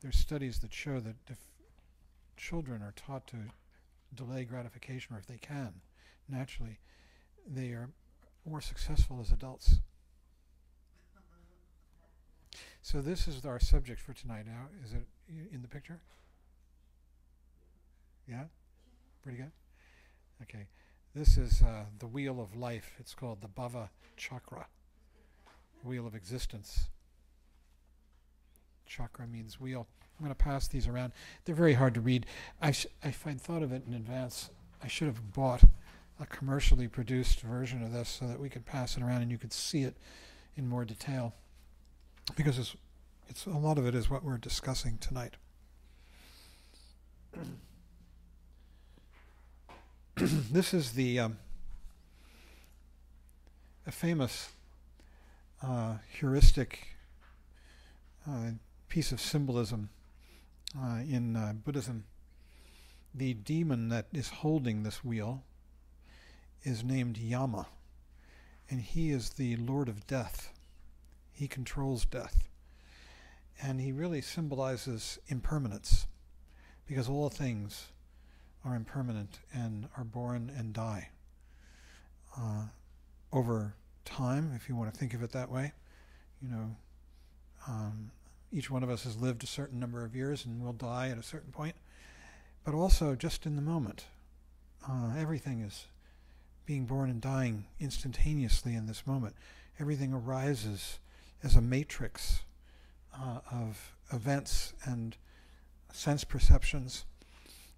there's studies that show that if children are taught to delay gratification, or if they can, naturally, they are more successful as adults. So this is our subject for tonight. Now, is it in the picture? Yeah? Pretty good? Okay. This is the wheel of life. It's called the Bhava Chakra, wheel of existence. Chakra means wheel. I'm going to pass these around. They're very hard to read. If I'd thought of it in advance, I should have bought a commercially produced version of this so that we could pass it around and you could see it in more detail. Because it's a lot of it is what we're discussing tonight. This is a famous heuristic piece of symbolism in Buddhism. The demon that is holding this wheel is named Yama, and he is the Lord of Death. He controls death, and he really symbolizes impermanence, because all things are impermanent and are born and die over time, if you want to think of it that way. Each one of us has lived a certain number of years and will die at a certain point, but also just in the moment. Everything is being born and dying instantaneously in this moment. Everything arises as a matrix of events and sense perceptions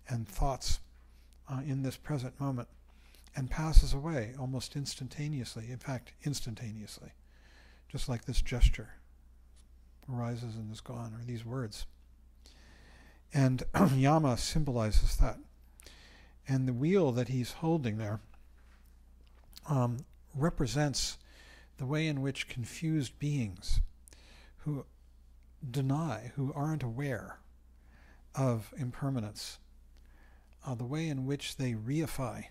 and thoughts in this present moment, and passes away almost instantaneously. In fact, instantaneously, just like this gesture arises and is gone, or these words. And Yama symbolizes that. And the wheel that he's holding there represents the way in which confused beings who deny, who aren't aware of impermanence, the way in which they reify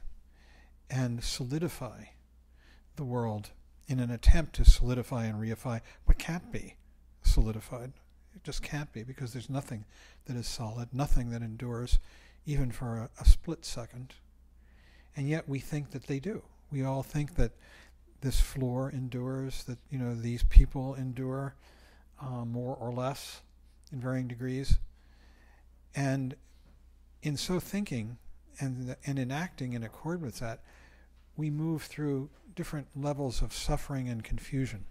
and solidify the world in an attempt to solidify and reify what can't be solidified. It just can't be, because there's nothing that is solid, nothing that endures even for a split second. And yet we think that they do. We all think that this floor endures, that these people endure more or less in varying degrees. And in so thinking and in acting in accord with that, we move through different levels of suffering and confusion.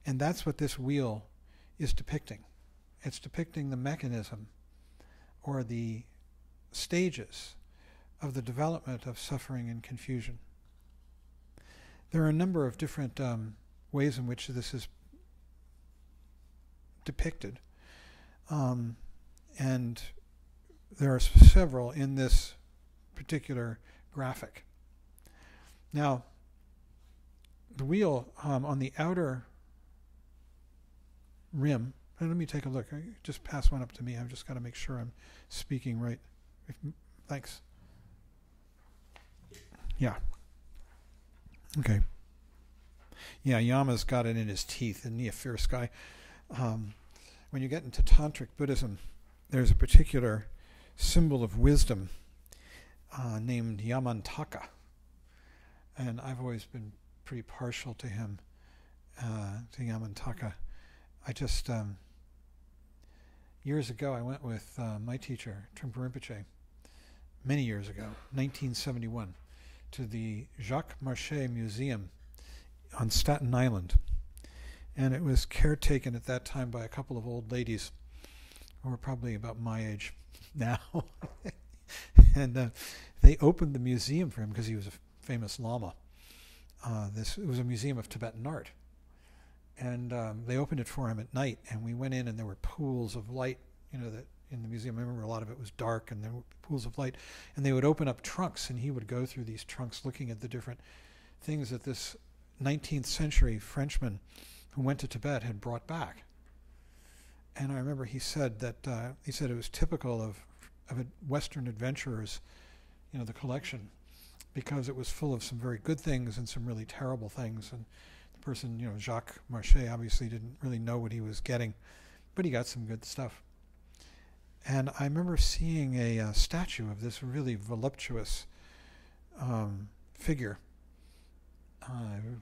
And that's what this wheel is depicting. It's depicting the mechanism or the stages of the development of suffering and confusion. There are a number of different ways in which this is depicted. And there are several in this particular graphic. Now, the wheel on the outer rim, let me take a look. Just pass one up to me. I've just got to make sure I'm speaking right. Thanks. Yeah. Okay. Yeah, Yama's got it in his teeth. Isn't he a fierce guy? When you get into Tantric Buddhism, there's a particular symbol of wisdom named Yamantaka. And I've always been pretty partial to him, to Yamantaka. I just, years ago, I went with my teacher, Trungpa Rinpoche, many years ago, 1971, to the Jacques Marchais Museum on Staten Island. And it was caretaken at that time by a couple of old ladies who were probably about my age now. And they opened the museum for him because he was a famous Lama. It was a museum of Tibetan art. And they opened it for him at night, and we went in, and there were pools of light, that in the museum. I remember a lot of it was dark, and there were pools of light. And they would open up trunks, and he would go through these trunks looking at the different things that this 19th century Frenchman who went to Tibet had brought back. And I remember he said that it was typical of Western adventurers, the collection, because it was full of some very good things and some really terrible things. And person, Jacques Marchais, obviously didn't really know what he was getting, but he got some good stuff. And I remember seeing a statue of this really voluptuous figure,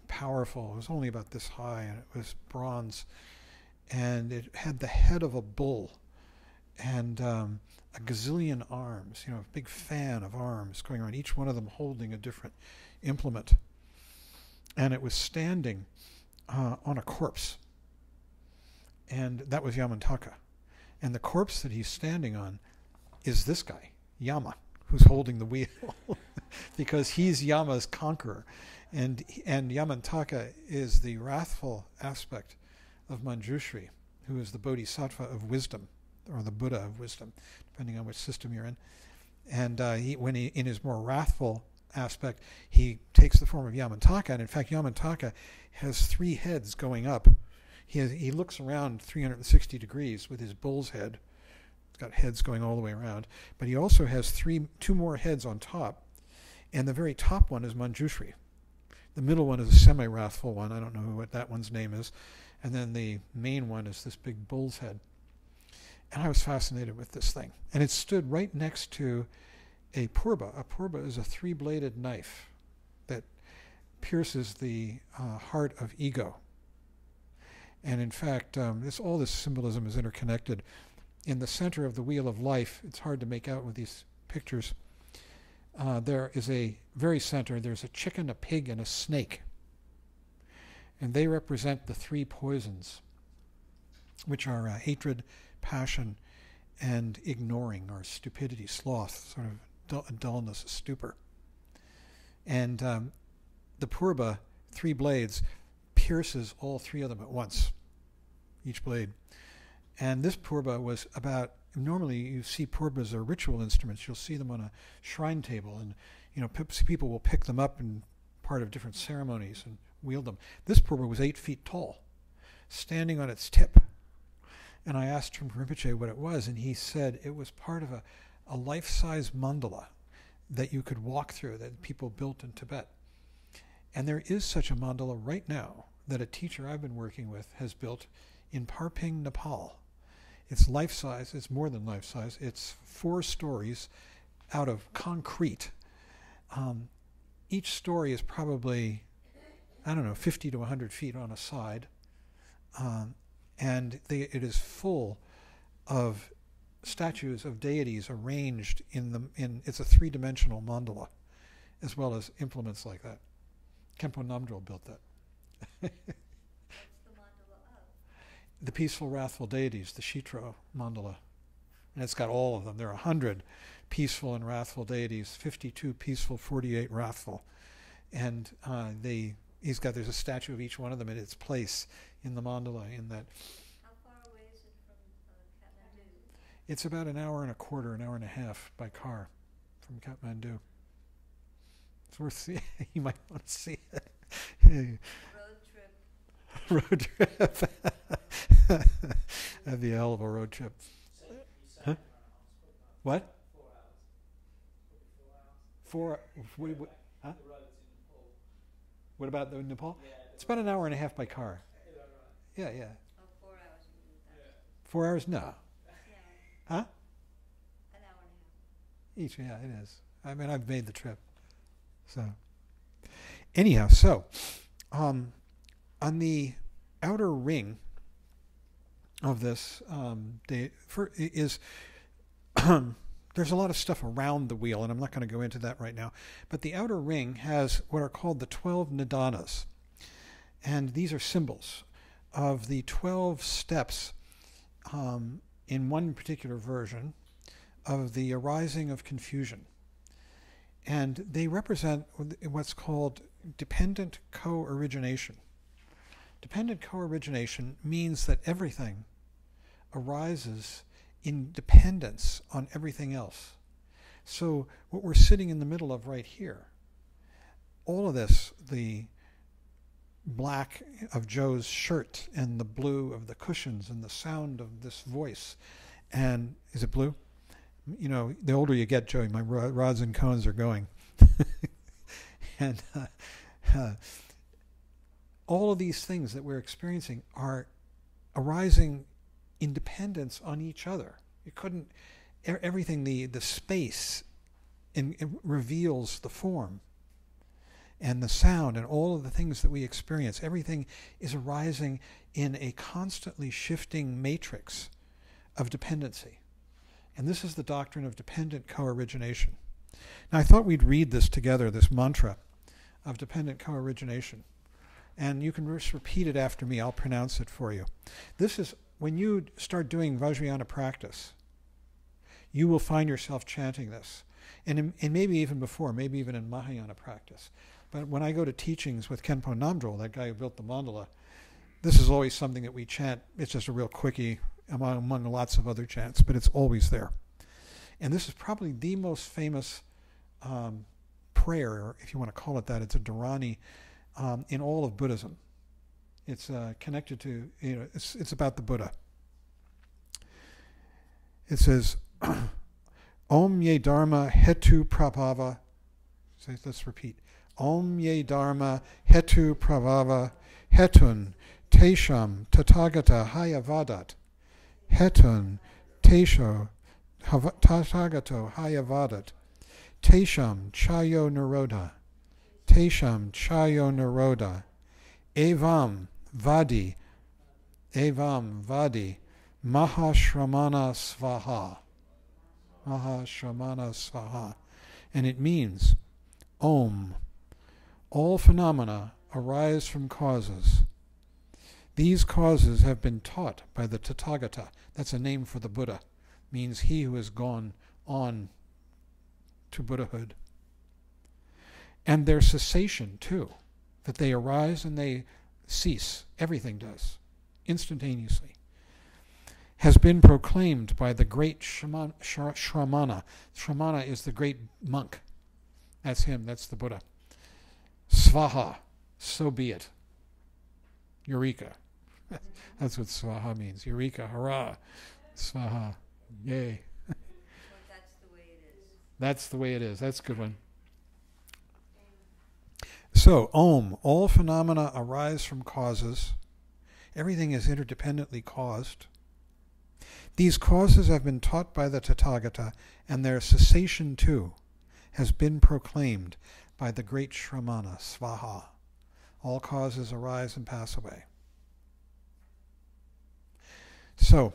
powerful. It was only about this high, and it was bronze, and it had the head of a bull, and a gazillion arms, a big fan of arms going around, each one of them holding a different implement. And it was standing on a corpse. And that was Yamantaka. And the corpse that he's standing on is this guy, Yama, who's holding the wheel, because he's Yama's conqueror. And Yamantaka is the wrathful aspect of Manjushri, who is the bodhisattva of wisdom, or the Buddha of wisdom, depending on which system you're in. And when he, in his more wrathful aspect, he takes the form of Yamantaka. And in fact, Yamantaka has 3 heads going up. He looks around 360 degrees with his bull's head. It's got heads going all the way around. But he also has 2 more heads on top. And the very top one is Manjushri. The middle one is a semi-wrathful one. I don't know what that one's name is. And then the main one is this big bull's head. And I was fascinated with this thing. And it stood right next to a purba. A purba is a 3-bladed knife that pierces the heart of ego. And in fact, all this symbolism is interconnected. In the center of the wheel of life, it's hard to make out with these pictures, there is a very center, there's a chicken, a pig, and a snake. And they represent the 3 poisons, which are hatred, passion, and ignoring, or stupidity, sloth, sort of dullness, a stupor. And the purba, 3 blades, pierces all 3 of them at once, each blade. And this purba was about, normally you see purbas are ritual instruments. You'll see them on a shrine table, and people will pick them up in part of different ceremonies and wield them. This purba was 8 feet tall, standing on its tip. And I asked Trungpa Rinpoche what it was, and he said it was part of a life-size mandala that you could walk through, that people built in Tibet. And there is such a mandala right now that a teacher I've been working with has built in Parping, Nepal. It's life-size. It's more than life-size. It's 4 stories out of concrete. Each story is probably, 50 to 100 feet on a side. And it is full of statues of deities arranged it's a 3-dimensional mandala, as well as implements like that. Khenpo Namdrol built that. What's the mandala of? The peaceful, wrathful deities, the Shitro mandala. And it's got all of them. There are 100 peaceful and wrathful deities, 52 peaceful, 48 wrathful. And there's a statue of each one of them in its place in the mandala. How far away is it from Kathmandu? It's about an hour and a quarter, an hour and a half by car from Kathmandu. It's worth seeing. You might want to see it. Road trip. Road trip. That'd be a hell of a road trip. Huh? What? 4 hours. 4 hours? Huh? What about the Nepal? It's about an hour and a half by car. Yeah. Oh, 4 hours you can do that. 4 hours? No. Yeah. Huh? An hour and a half. Each, yeah, it is. I mean, I've made the trip. So, anyhow, on the outer ring of this there's a lot of stuff around the wheel, and I'm not going to go into that right now. But the outer ring has what are called the 12 Nidanas. And these are symbols of the 12 steps in one particular version of the arising of confusion. And they represent what's called dependent co-origination. Dependent co-origination means that everything arises in dependence on everything else. So what we're sitting in the middle of right here, all of this, the black of Joe's shirt and the blue of the cushions and the sound of this voice, and is it blue? The older you get, Joey, my rods and cones are going. And all of these things that we're experiencing are arising in dependence on each other. You couldn't everything, the space, it reveals the form and the sound and all of the things that we experience. Everything is arising in a constantly shifting matrix of dependency. And this is the doctrine of dependent co-origination. Now, I thought we'd read this together, this mantra of dependent co-origination. And you can just repeat it after me. I'll pronounce it for you. This is, when you start doing Vajrayana practice, you will find yourself chanting this. And maybe even before, maybe even in Mahayana practice. But when I go to teachings with Khenpo Namdrol, that guy who built the mandala, this is always something that we chant. It's just a real quickie among lots of other chants, but it's always there. And this is probably the most famous prayer, if you want to call it that. It's a Dharani in all of Buddhism. It's connected to, it's about the Buddha. It says, Om ye Dharma hetu prabhava. So let's repeat. Om ye Dharma hetu prabhava hetun tesham tathagata hayavadat. Hetun tesho tathagato hayavadat. Tesham chayo naroda. Tesham chayo naroda. Evam vadi. Evam vadi. Mahashramana svaha. Mahashramana svaha. And it means, Om. All phenomena arise from causes. These causes have been taught by the Tathagata. That's a name for the Buddha. Means he who has gone on to Buddhahood. And their cessation, too. That they arise and they cease. Everything does. Instantaneously. Has been proclaimed by the great Shramana. Shramana is the great monk. That's him. That's the Buddha. Svaha. So be it. Eureka. That's what svaha means. Eureka. Hurrah. Svaha. Yay. Well, that's the way it is. That's the way it is. That's a good one. So, Om. All phenomena arise from causes. Everything is interdependently caused. These causes have been taught by the Tathagata, and their cessation too has been proclaimed by the great Shramana, Svaha. All causes arise and pass away. So,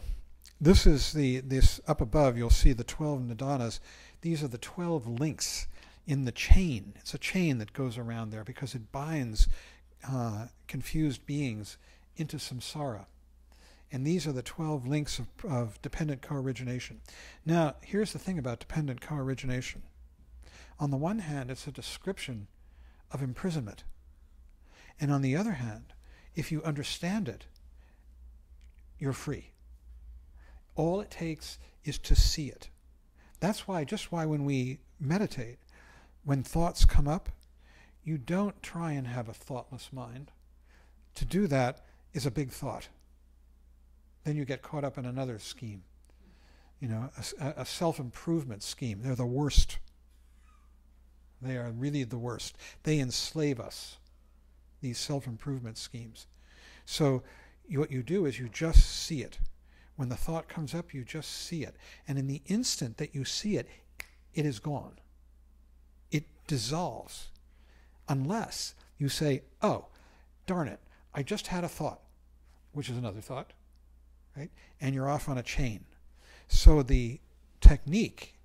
this is this up above, you'll see the 12 Nidanas. These are the 12 links in the chain. It's a chain that goes around there because it binds confused beings into samsara. And these are the 12 links of dependent co-origination. Now, here's the thing about dependent co-origination. On the one hand, it's a description of imprisonment. And on the other hand, if you understand it, you're free. All it takes is to see it. That's why, just why when we meditate, when thoughts come up, you don't try and have a thoughtless mind. To do that is a big thought. Then you get caught up in another scheme. A self-improvement scheme. They're the worst. They are really the worst. They enslave us, these self-improvement schemes. So what you do is you just see it. When the thought comes up, you just see it. And in the instant that you see it, it is gone. It dissolves. Unless you say, oh, darn it, I just had a thought, which is another thought. Right? And you're off on a chain. So the technique,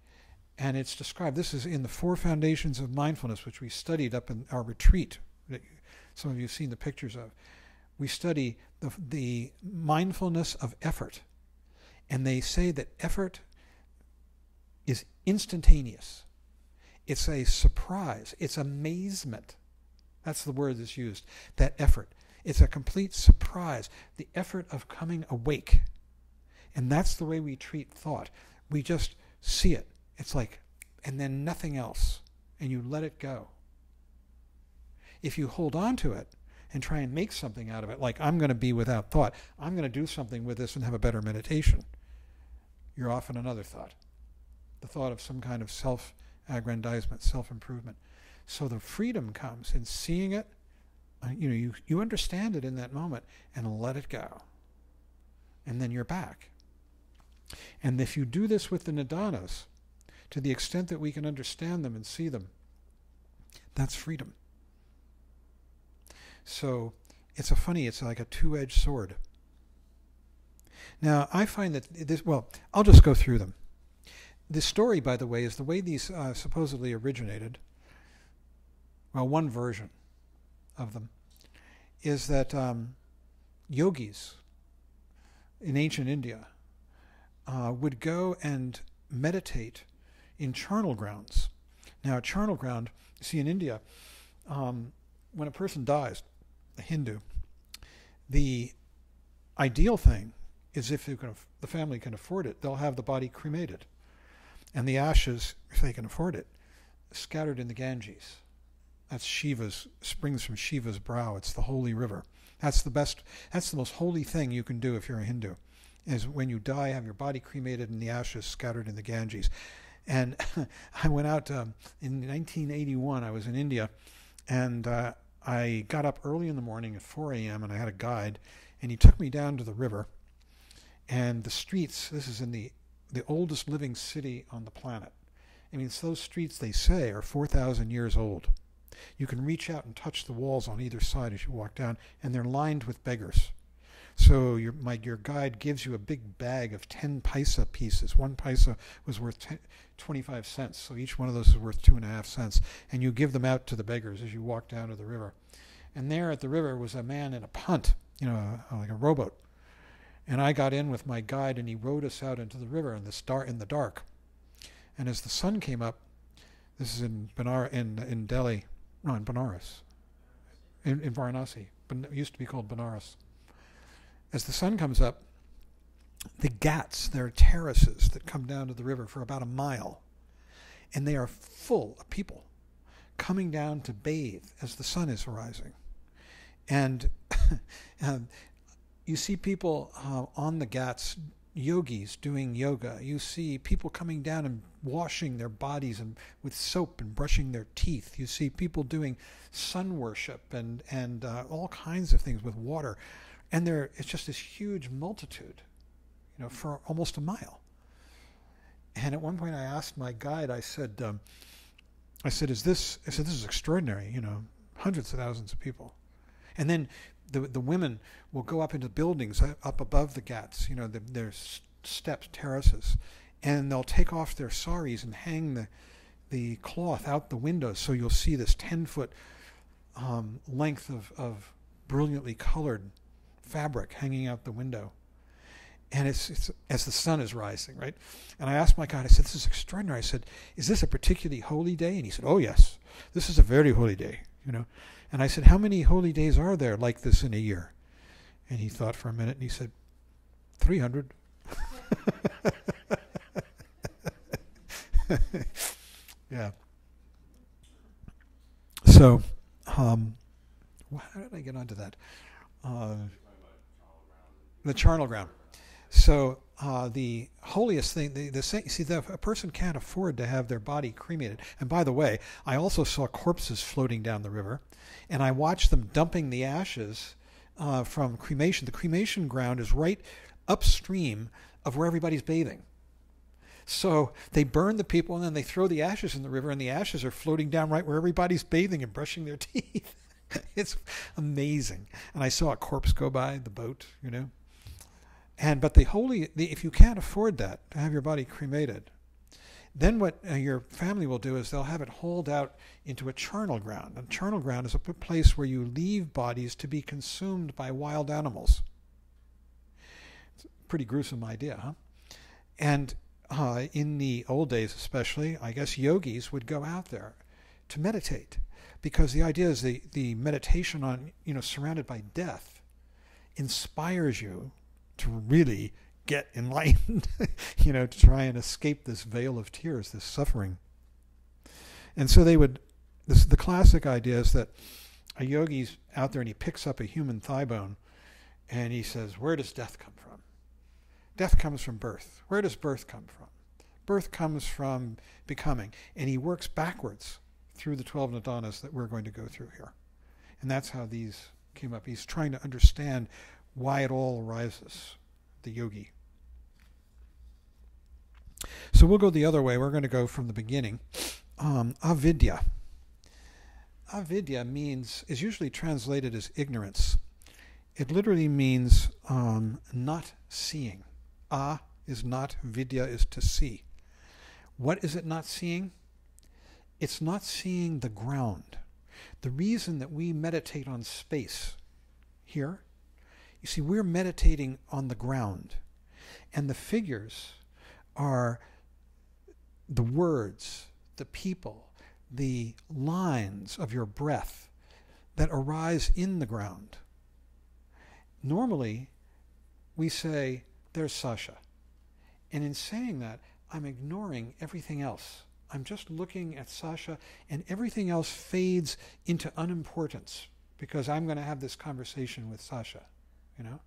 and it's described, this is in the 4 Foundations of Mindfulness, which we studied up in our retreat, that some of you have seen the pictures of. We study the mindfulness of effort. And they say that effort is instantaneous. It's a surprise. It's amazement. That's the word that's used, that effort. It's a complete surprise, the effort of coming awake. And that's the way we treat thought. We just see it. It's like, and then nothing else. And you let it go. If you hold on to it and try and make something out of it, like I'm going to be without thought, I'm going to do something with this and have a better meditation, you're off in another thought. The thought of some kind of self-aggrandizement, self-improvement. So the freedom comes in seeing it. You understand it in that moment and let it go. And then you're back. And if you do this with the Nidanas, to the extent that we can understand them and see them, that's freedom. So it's like a two-edged sword. Now, I find that this, well, I'll just go through them. The story, by the way, is the way these supposedly originated. Well, one version of them is that yogis in ancient India would go and meditate in charnel grounds. Now, a charnel ground, you see in India, when a person dies, a Hindu, the ideal thing is if the family can afford it, they'll have the body cremated. And the ashes, if they can afford it, scattered in the Ganges. That's springs from Shiva's brow. It's the holy river. That's the most holy thing you can do if you're a Hindu, is when you die, have your body cremated and the ashes scattered in the Ganges. And I went out in 1981, I was in India, and I got up early in the morning at 4 a.m. and I had a guide, and he took me down to the river. And the streets, this is in the oldest living city on the planet. I mean, it's those streets, they say, are 4,000 years old. You can reach out and touch the walls on either side as you walk down, and they're lined with beggars. So your guide gives you a big bag of 10 paisa pieces. 1 paisa was worth 25 cents, so each one of those is worth 2.5 cents. And you give them out to the beggars as you walk down to the river. And there at the river was a man in a punt, like a rowboat. And I got in with my guide, and he rowed us out into the river in the dark. And as the sun came up, this is in Delhi, no, in Benares, in Varanasi, but it used to be called Benares. As the sun comes up, the ghats, there are terraces that come down to the river for about a mile, and they are full of people coming down to bathe as the sun is rising. And you see people on the ghats, yogis doing yoga. You see people coming down and washing their bodies and with soap and brushing their teeth. You see people doing sun worship and all kinds of things with water. And it's just this huge multitude, for almost a mile. And at one point I asked my guide, I said, this is extraordinary, hundreds of thousands of people. And then the women will go up into buildings up above the ghats, there's steps, terraces, and they'll take off their saris and hang the cloth out the windows, so you'll see this 10-foot length of brilliantly colored fabric hanging out the window. And it's as the sun is rising, right? And I asked my guide, I said, this is extraordinary. I said, is this a particularly holy day? And he said, oh yes, this is a very holy day, And I said, how many holy days are there like this in a year? And he thought for a minute, and he said, 300. Yeah. So, how did I get onto that? The charnel ground. So the holiest thing, a person can't afford to have their body cremated. And by the way, I also saw corpses floating down the river, and I watched them dumping the ashes from cremation. The cremation ground is right upstream of where everybody's bathing. So they burn the people, and then they throw the ashes in the river, and the ashes are floating down right where everybody's bathing and brushing their teeth. It's amazing. And I saw a corpse go by the boat, But if you can't afford that, to have your body cremated, then what your family will do is they'll have it hauled out into a charnel ground. A charnel ground is a place where you leave bodies to be consumed by wild animals. It's a pretty gruesome idea, huh? And in the old days especially, I guess yogis would go out there to meditate, because the idea is the meditation on, surrounded by death, inspires you to really get enlightened, to try and escape this veil of tears, this suffering. And so the classic idea is that a yogi's out there and he picks up a human thigh bone and he says, where does death come from? Death comes from birth. Where does birth come from? Birth comes from becoming. And he works backwards through the 12 Nidanas that we're going to go through here. And that's how these came up. He's trying to understand why it all arises, the yogi. So we'll go the other way. We're going to go from the beginning. Avidya. Avidya is usually translated as ignorance. It literally means not seeing. A is not, vidya is to see. What is it not seeing? It's not seeing the ground. The reason that we meditate on space here, you see, we're meditating on the ground. And the figures are the words, the people, the lines of your breath that arise in the ground. Normally, we say, there's Sasha. And in saying that, I'm ignoring everything else. I'm just looking at Sasha, and everything else fades into unimportance because I'm going to have this conversation with Sasha, you know?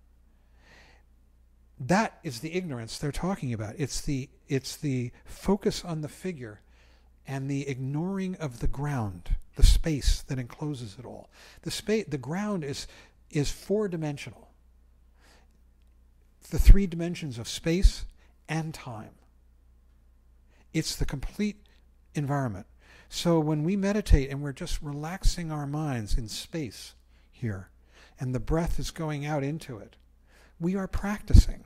That is the ignorance they're talking about. It's the focus on the figure and the ignoring of the ground, the space that encloses it all. The ground is four-dimensional. The three dimensions of space and time. It's the complete environment. So when we meditate and we're just relaxing our minds in space here, and the breath is going out into it, we are practicing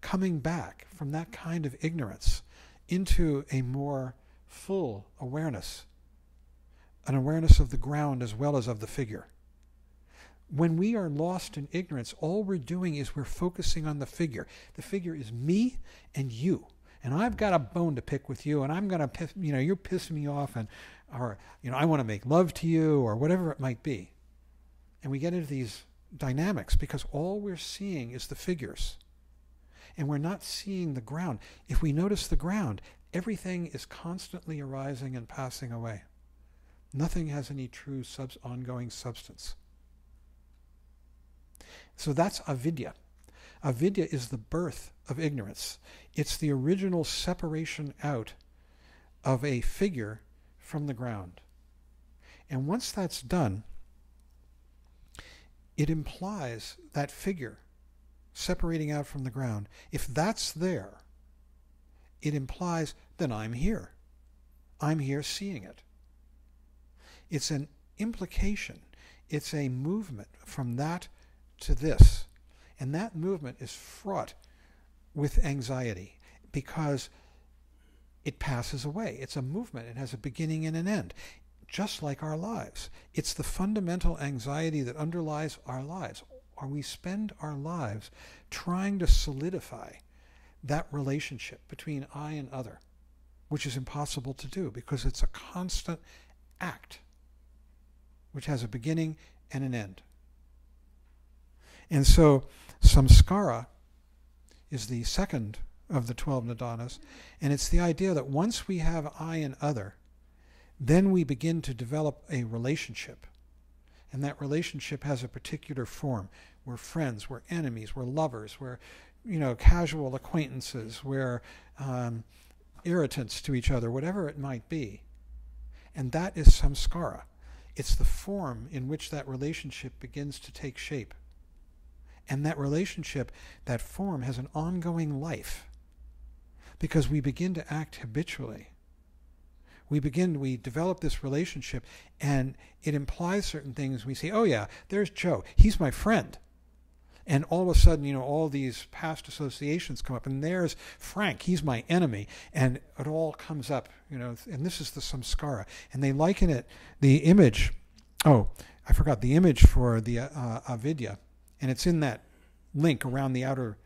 coming back from that kind of ignorance into a more full awareness, an awareness of the ground as well as of the figure. When we are lost in ignorance, all we're doing is we're focusing on the figure. The figure is me and you. And I've got a bone to pick with you, and I'm going to, you're pissing me off, or I want to make love to you, or whatever it might be. And we get into these dynamics because all we're seeing is the figures. And we're not seeing the ground. If we notice the ground, everything is constantly arising and passing away. Nothing has any true ongoing substance. So that's avidya. Avidya is the birth of ignorance. It's the original separation out of a figure from the ground. And once that's done, it implies that figure separating out from the ground. If that's there, it implies, then I'm here. I'm here seeing it. It's an implication. It's a movement from that to this. And that movement is fraught with anxiety because it passes away. It's a movement. It has a beginning and an end, just like our lives. It's the fundamental anxiety that underlies our lives. Or we spend our lives trying to solidify that relationship between I and other, which is impossible to do because it's a constant act which has a beginning and an end. And so samskara is the second of the 12 Nidanas, and it's the idea that once we have I and other, then we begin to develop a relationship. And that relationship has a particular form. We're friends, we're enemies, we're lovers, we're casual acquaintances, we're irritants to each other, whatever it might be. And that is samskara. It's the form in which that relationship begins to take shape. And that relationship, that form, has an ongoing life because we begin to act habitually. We develop this relationship, and it implies certain things. We say, oh yeah, there's Joe. He's my friend. And all of a sudden, all these past associations come up, and there's Frank. He's my enemy. And it all comes up, and this is the samskara. And they liken it, the image, I forgot the image for the avidya. And it's in that link around the outer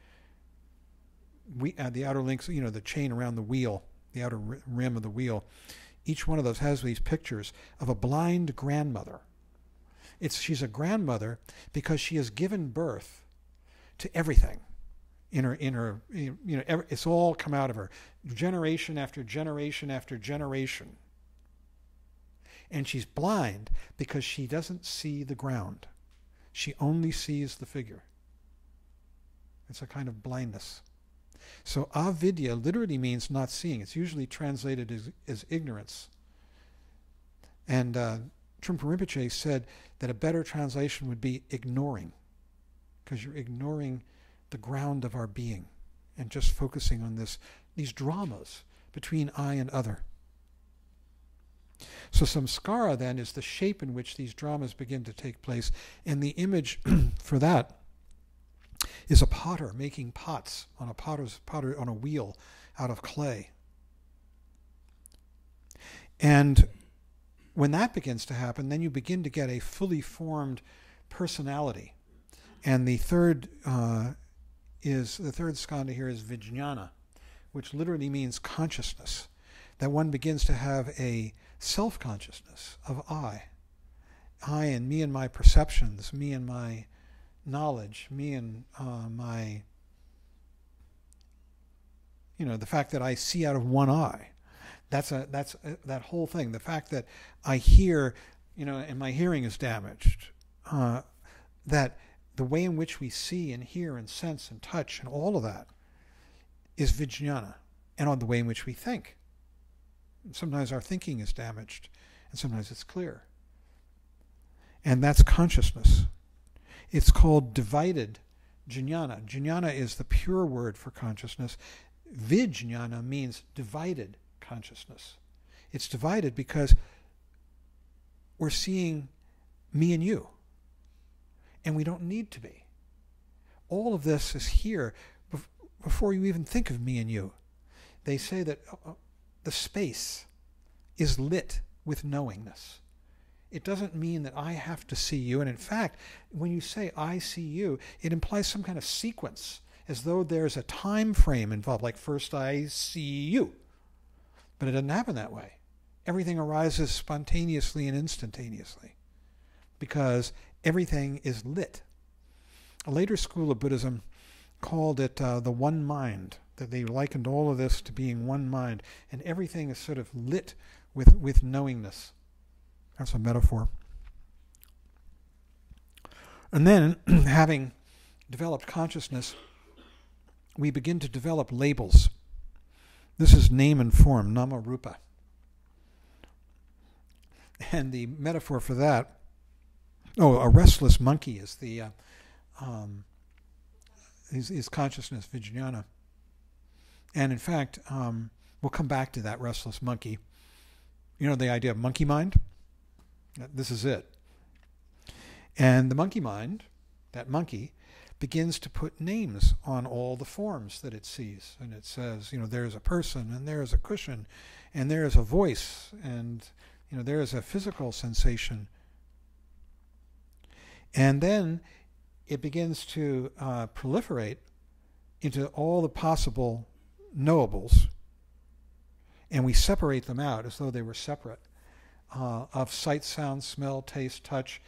links, the chain around the wheel, the outer rim of the wheel. Each one of those has these pictures of a blind grandmother. She's a grandmother because she has given birth to everything it's all come out of her, generation after generation after generation. And she's blind because she doesn't see the ground. She only sees the figure. It's a kind of blindness. So avidya literally means not seeing. It's usually translated as ignorance. And Trungpa Rinpoche said that a better translation would be ignoring, because you're ignoring the ground of our being and just focusing on these dramas between I and other. So samskara then is the shape in which these dramas begin to take place, and the image for that is a potter making pots on a potter on a wheel out of clay. And when that begins to happen, then you begin to get a fully formed personality. And the third skandha here is vijnana, which literally means consciousness. That one begins to have a self-consciousness of I and me and my perceptions, me and my knowledge, me and my, the fact that I see out of one eye. That's that whole thing. The fact that I hear, and my hearing is damaged. That the way in which we see and hear and sense and touch and all of that is vijnana, and on the way in which we think. Sometimes our thinking is damaged, and sometimes it's clear. And that's consciousness. It's called divided jnana. Jnana is the pure word for consciousness. Vijnana means divided consciousness. It's divided because we're seeing me and you, and we don't need to be. All of this is here before you even think of me and you. They say that the space is lit with knowingness. It doesn't mean that I have to see you. And in fact, when you say I see you, it implies some kind of sequence, as though there's a time frame involved, like first I see you. But it doesn't happen that way. Everything arises spontaneously and instantaneously because everything is lit. A later school of Buddhism called it the one mind, that they likened all of this to being one mind, and everything is sort of lit with knowingness. That's a metaphor. And then, having developed consciousness, we begin to develop labels. This is name and form, nama rupa. And the metaphor for that, a restless monkey is the is consciousness, vijnana. And in fact, we'll come back to that restless monkey. The idea of monkey mind? This is it. And the monkey mind, that monkey, begins to put names on all the forms that it sees. And it says, there's a person, and there's a cushion, and there's a voice, and there's a physical sensation. And then it begins to proliferate into all the possible knowables, and we separate them out as though they were separate, of sight, sound, smell, taste, touch,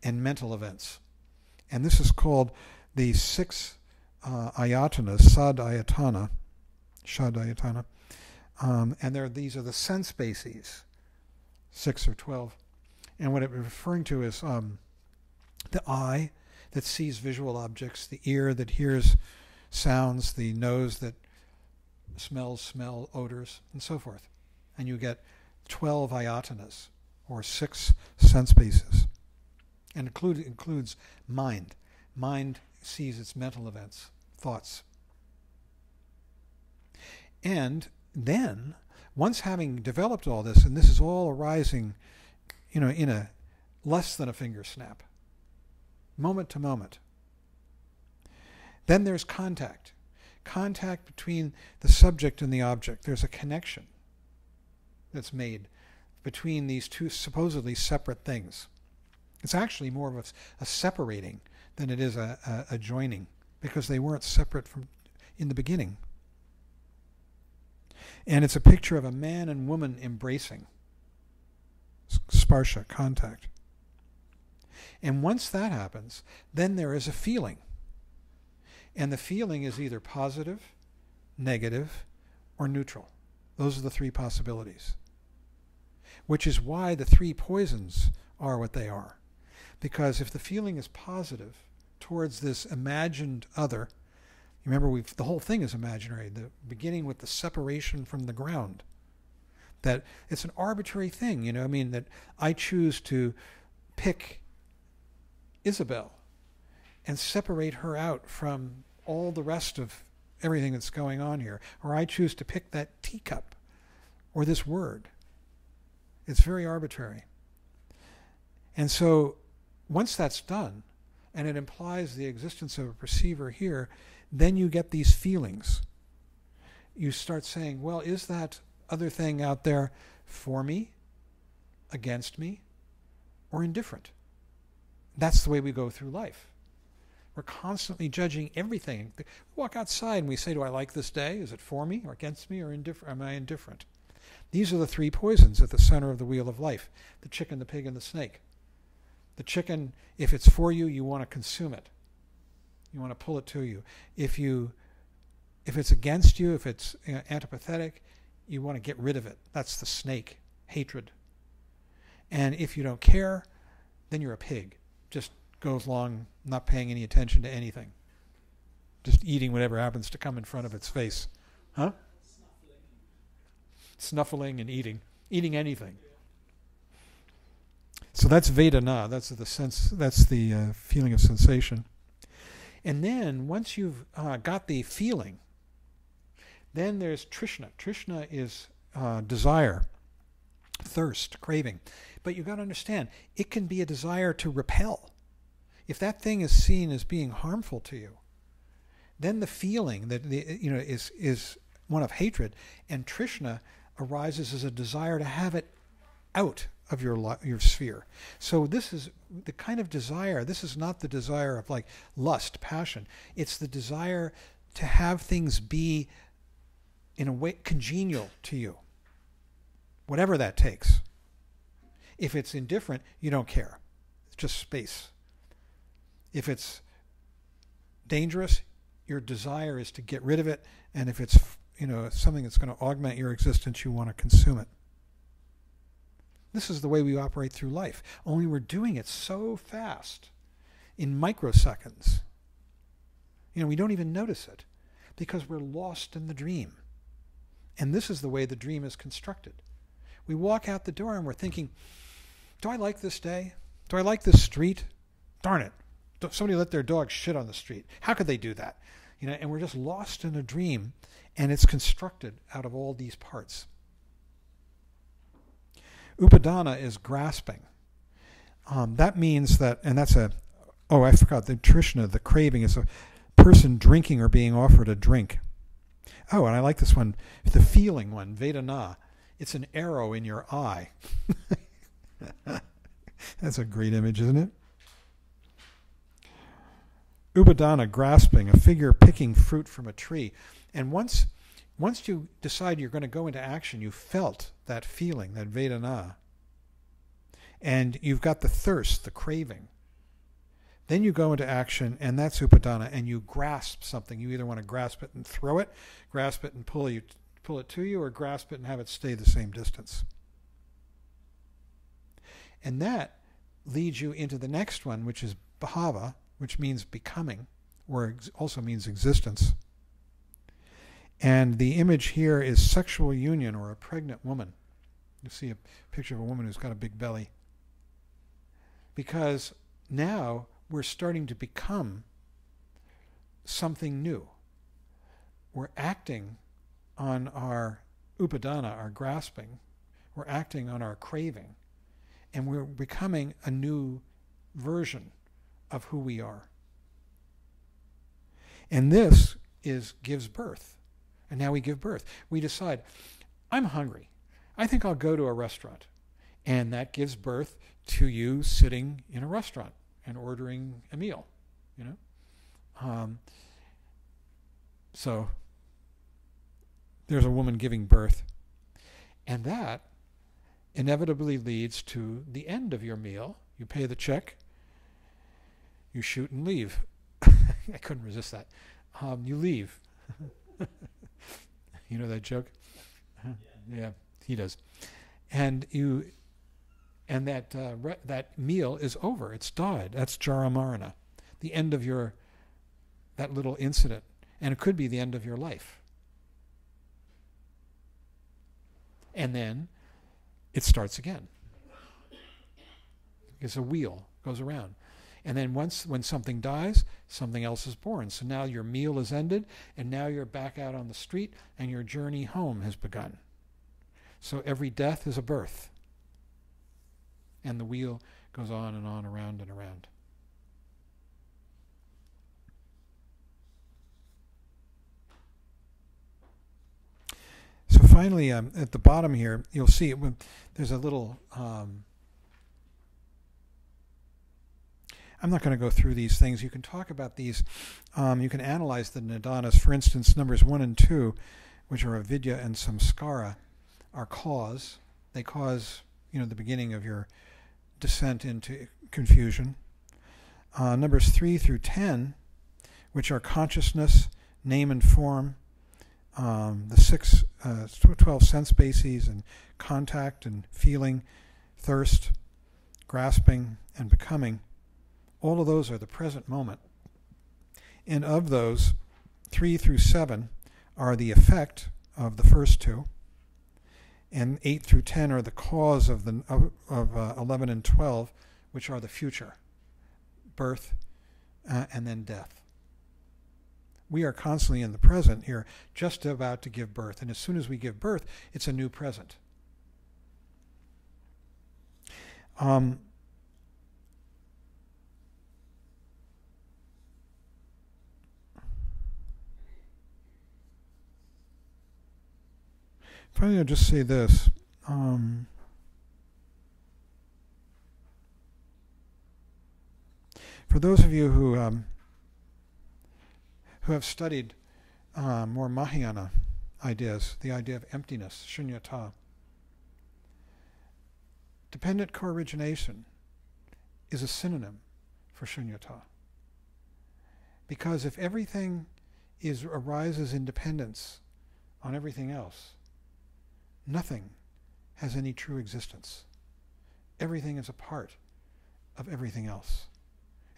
and mental events. And this is called the 6 ayatanas, shad-ayatana. And these are the sense bases, 6 or 12. And what it's referring to is the eye that sees visual objects, the ear that hears sounds, the nose that smells smell odors, and so forth. And you get 12 ayatanas, or 6 sense bases. And includes mind. Mind sees its mental events, thoughts. And then, once having developed all this, and this is all arising, in a less than a finger snap, moment to moment, then there's contact. Contact between the subject and the object. There's a connection that's made between these two supposedly separate things. It's actually more of a separating than it is a joining, because they weren't separate from in the beginning. And it's a picture of a man and woman embracing. Sparsha, contact. And once that happens, then there is a feeling. And the feeling is either positive, negative, or neutral. Those are the 3 possibilities. Which is why the 3 poisons are what they are. Because if the feeling is positive towards this imagined other, remember the whole thing is imaginary, beginning with the separation from the ground. That it's an arbitrary thing, that I choose to pick Isabel and separate her out from all the rest of everything that's going on here. Or I choose to pick that teacup or this word. It's very arbitrary. And so once that's done, and it implies the existence of a perceiver here, then you get these feelings. You start saying, well, is that other thing out there for me, against me, or indifferent? That's the way we go through life. We're constantly judging everything. We walk outside and we say, do I like this day? Is it for me or against me, or am I indifferent? These are the three poisons at the center of the wheel of life: the chicken, the pig, and the snake. The chicken, if it's for you, you want to consume it. You want to pull it to you. If it's against you, if it's antipathetic, you want to get rid of it. That's the snake, hatred. And if you don't care, then you're a pig. Just goes along not paying any attention to anything. Just eating whatever happens to come in front of its face. Huh? Snuffling and eating. Eating anything. So that's Vedana. That's the sense. That's the feeling of sensation. And then once you've got the feeling, then there's Trishna. Trishna is desire, thirst, craving. But you've got to understand, it can be a desire to repel. If that thing is seen as being harmful to you, then the feeling that is one of hatred, and Trishna arises as a desire to have it out of your sphere. So this is the kind of desire. This is not the desire of like lust, passion. It's the desire to have things be in a way congenial to you, whatever that takes. If it's indifferent, you don't care. It's just space. If it's dangerous, your desire is to get rid of it, and if it's something that's going to augment your existence, you want to consume it. This is the way we operate through life. Only we're doing it so fast, in microseconds. We don't even notice it because we're lost in the dream. And this is the way the dream is constructed. We walk out the door and we're thinking, do I like this day? Do I like this street? Darn it. Somebody let their dog shit on the street. How could they do that? And we're just lost in a dream, and it's constructed out of all these parts. Upadana is grasping. That means that, and that's I forgot, the Trishna, the craving, is a person drinking or being offered a drink. Oh, and I like this one, the feeling one, Vedana. It's an arrow in your eye. That's a great image, isn't it? Upadana, grasping, a figure picking fruit from a tree. And once you decide you're going to go into action, you felt that feeling, that Vedana. And you've got the thirst, the craving. Then you go into action, and that's Upadana, and you grasp something. You either want to grasp it and throw it, grasp it and pull it to you, or grasp it and have it stay the same distance. And that leads you into the next one, which is Bhava, which means becoming, or also means existence. And the image here is sexual union, or a pregnant woman. You see a picture of a woman who's got a big belly. Because now we're starting to become something new. We're acting on our upadana, our grasping. We're acting on our craving. And we're becoming a new version of who we are. And this gives birth. And now we give birth. We decide, I'm hungry. I think I'll go to a restaurant. And that gives birth to you sitting in a restaurant and ordering a meal. So there's a woman giving birth. And that inevitably leads to the end of your meal. You pay the check. You shoot and leave. I couldn't resist that. You leave. You know that joke? Yeah, he does. And that meal is over. It's died. That's jaramarana, the end of that little incident, and it could be the end of your life. And then it starts again. It's a wheel, goes around. And then when something dies, something else is born. So now your meal is ended, and now you're back out on the street, and your journey home has begun. So every death is a birth. And the wheel goes on and on, around and around. So finally, at the bottom here, you'll see there's a little... I'm not going to go through these things. You can talk about these. You can analyze the Nidanas. For instance, numbers 1 and 2, which are avidya and samskara, are cause. They cause, the beginning of your descent into confusion. Numbers 3 through 10, which are consciousness, name and form, the 12 sense bases, and contact and feeling, thirst, grasping, and becoming. All of those are the present moment. And of those, 3 through 7 are the effect of the first two, and 8 through 10 are the cause of 11 and 12, which are the future, birth, and then death. We are constantly in the present here, just about to give birth. And as soon as we give birth, it's a new present. Finally, I'll just say this. For those of you who have studied more Mahayana ideas, the idea of emptiness, shunyata, dependent co-origination is a synonym for shunyata. Because if everything arises in dependence on everything else, nothing has any true existence. Everything is a part of everything else.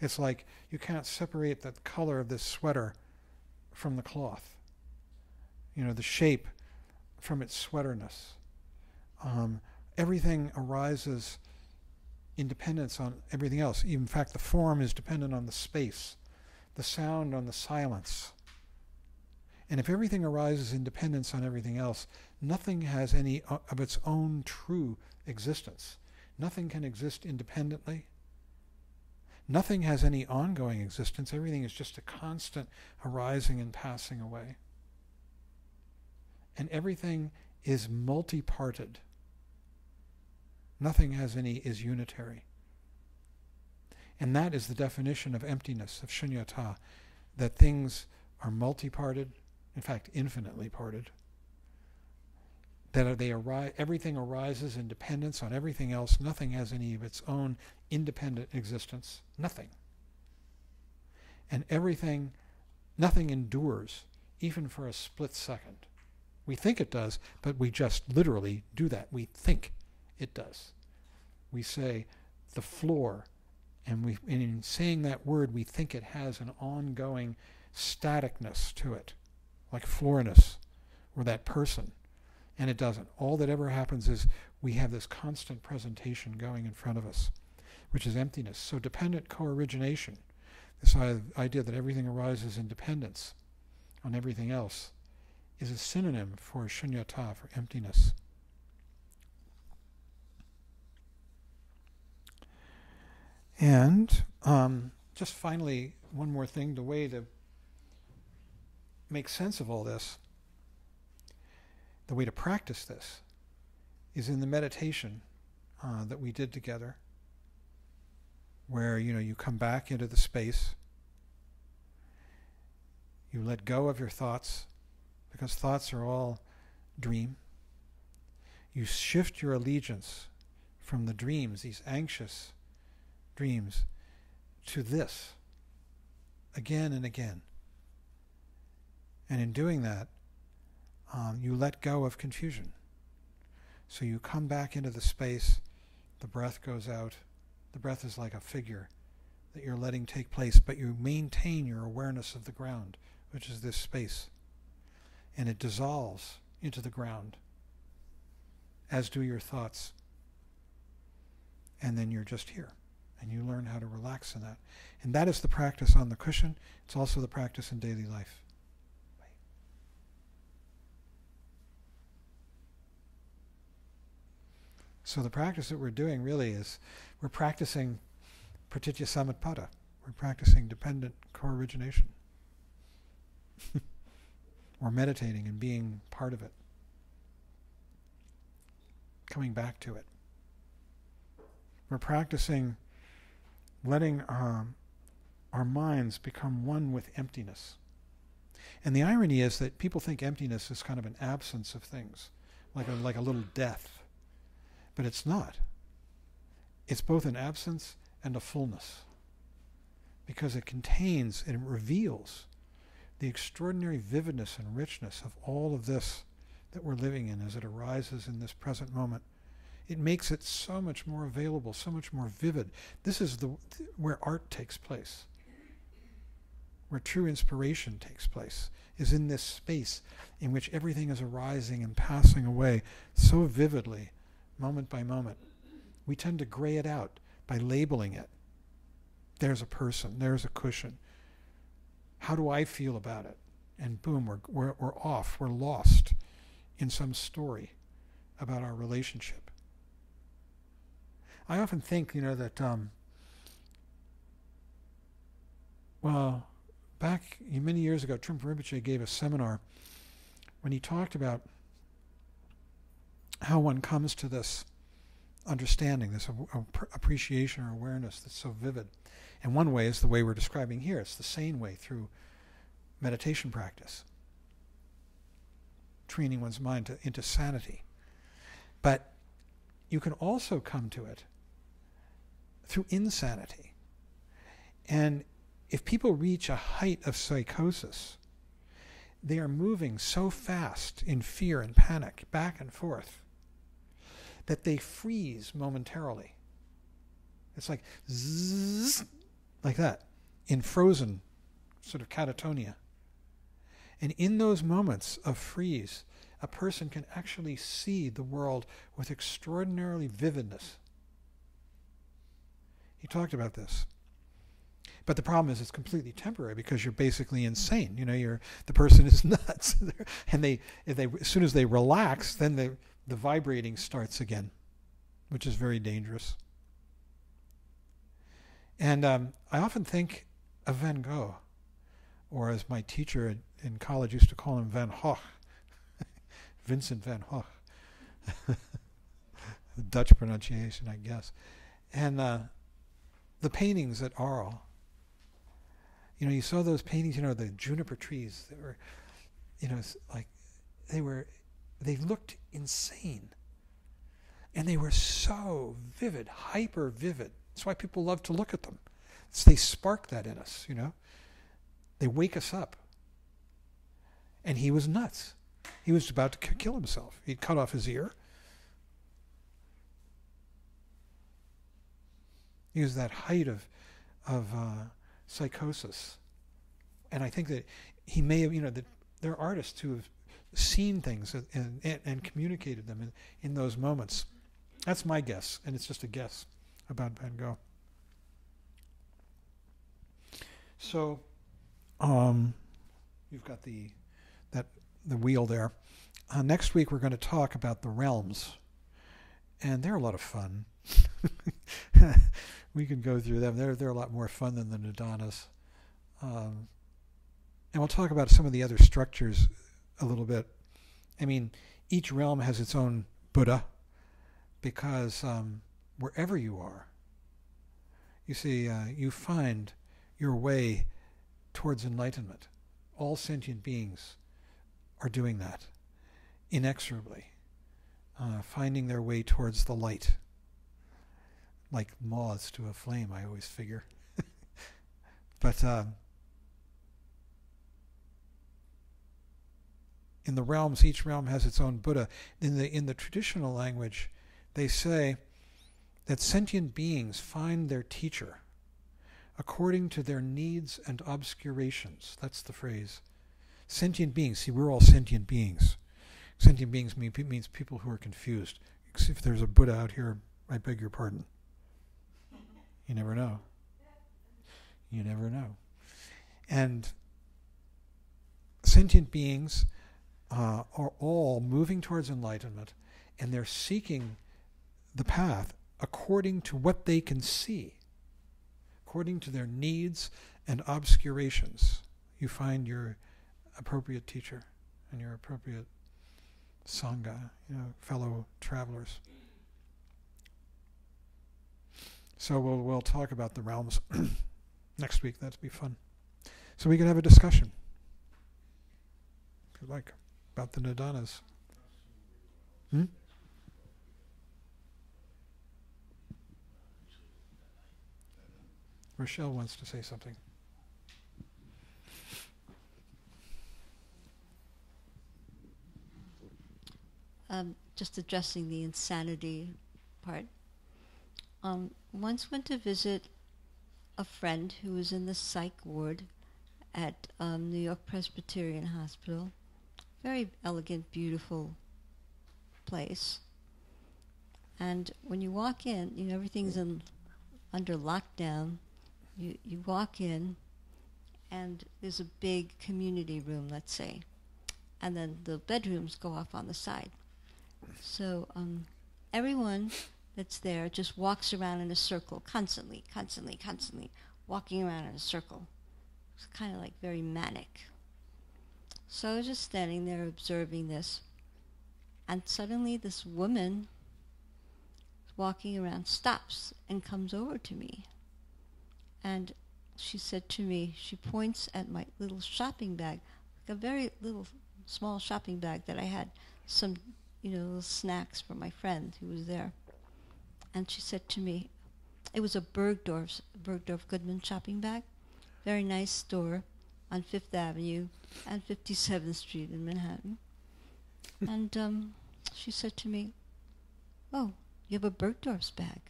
It's like you can't separate the color of this sweater from the cloth. The shape from its sweaterness. Everything arises in dependence on everything else. In fact, the form is dependent on the space, the sound on the silence. And if everything arises in dependence on everything else, nothing has any of its own true existence. Nothing can exist independently. Nothing has any ongoing existence. Everything is just a constant arising and passing away. And everything is multi-parted. Nothing is unitary. And that is the definition of emptiness, of shunyata, that things are multi-parted, in fact, infinitely parted. That everything arises in dependence on everything else. Nothing has any of its own independent existence. Nothing. And nothing endures, even for a split second. We think it does, but we just literally do that. We think it does. We say the floor, and in saying that word, we think it has an ongoing staticness to it, like floorness, or that person. And it doesn't. All that ever happens is we have this constant presentation going in front of us, which is emptiness. So dependent co-origination, this idea that everything arises in dependence on everything else, is a synonym for shunyata, for emptiness. And just finally, one more thing, the way to make sense of all this, the way to practice this, is in the meditation that we did together, where you come back into the space, you let go of your thoughts, because thoughts are all dream. You shift your allegiance from the dreams, these anxious dreams, to this, again and again. And in doing that, you let go of confusion. So you come back into the space, the breath goes out. The breath is like a figure that you're letting take place, but you maintain your awareness of the ground, which is this space. And it dissolves into the ground, as do your thoughts. And then you're just here. And you learn how to relax in that. And that is the practice on the cushion. It's also the practice in daily life. So the practice that we're doing really is we're practicing pratitya samutpada. We're practicing dependent co-origination. We're meditating and being part of it. Coming back to it. We're practicing letting our minds become one with emptiness. And the irony is that people think emptiness is kind of an absence of things, like a little death. But it's not. It's both an absence and a fullness. Because it contains and it reveals the extraordinary vividness and richness of all of this that we're living in as it arises in this present moment. It makes it so much more available, so much more vivid. This is where art takes place, where true inspiration takes place, is in this space in which everything is arising and passing away so vividly, moment by moment. We tend to gray it out by labeling it. There's a person, there's a cushion. How do I feel about it? And boom, we're off, we're lost in some story about our relationship. I often think, that, back many years ago, Trungpa Rinpoche gave a seminar when he talked about how one comes to this understanding, this appreciation or awareness that's so vivid. And one way is the way we're describing here. It's the sane way through meditation practice, training one's mind into sanity. But you can also come to it through insanity. And if people reach a height of psychosis, they are moving so fast in fear and panic, back and forth, that they freeze momentarily. It's like zzz, like that, in frozen sort of catatonia. And in those moments of freeze, a person can actually see the world with extraordinarily vividness. He talked about this. But the problem is it's completely temporary because you're basically insane. The person is nuts. And as soon as they relax, then the vibrating starts again, which is very dangerous. And I often think of Van Gogh, or as my teacher in college used to call him Van Gogh, Vincent van Gogh. The Dutch pronunciation, I guess. And the paintings at Arles, you saw those paintings, the juniper trees that were, like they looked insane. And they were so vivid, hyper vivid. That's why people love to look at them. They spark that in us, They wake us up. And he was nuts. He was about to kill himself. He'd cut off his ear. He was that height of psychosis. And I think that he may have, that there are artists who have seen things and communicated them in those moments. That's my guess, and it's just a guess about Van Gogh. So, you've got the wheel there. Next week we're going to talk about the realms, and they're a lot of fun. We can go through them. They're a lot more fun than the Nidanas. And we'll talk about some of the other structures a little bit. I mean, each realm has its own Buddha, because wherever you are, you see, you find your way towards enlightenment. All sentient beings are doing that inexorably, finding their way towards the light, like moths to a flame, I always figure. But in the realms, each realm has its own Buddha. In the traditional language, they say that sentient beings find their teacher according to their needs and obscurations. That's the phrase. Sentient beings. See, we're all sentient beings. Sentient beings means people who are confused. If there's a Buddha out here, I beg your pardon. You never know. You never know. And sentient beings are all moving towards enlightenment, and they're seeking the path according to what they can see, according to their needs and obscurations. You find your appropriate teacher and your appropriate sangha, fellow travelers. So we'll talk about the realms next week. That'd be fun. So we can have a discussion, if you like, about the Nidanas. Rochelle wants to say something. Just addressing the insanity part. Once went to visit a friend who was in the psych ward at New York Presbyterian Hospital. Very elegant, beautiful place. And when you walk in, everything's under lockdown. You walk in, and there's a big community room, let's say, and then the bedrooms go off on the side. So everyone that's there just walks around in a circle, constantly, walking around in a circle. It's kind of like very manic. So I was just standing there observing this, and suddenly this woman walking around stops and comes over to me. And she said to me, she points at my little shopping bag, like a very little small shopping bag that I had some, little snacks for my friend who was there. And she said to me, it was a Bergdorf Goodman shopping bag, very nice store on 5th Avenue and 57th Street in Manhattan. And she said to me, oh, you have a Bergdorf's bag.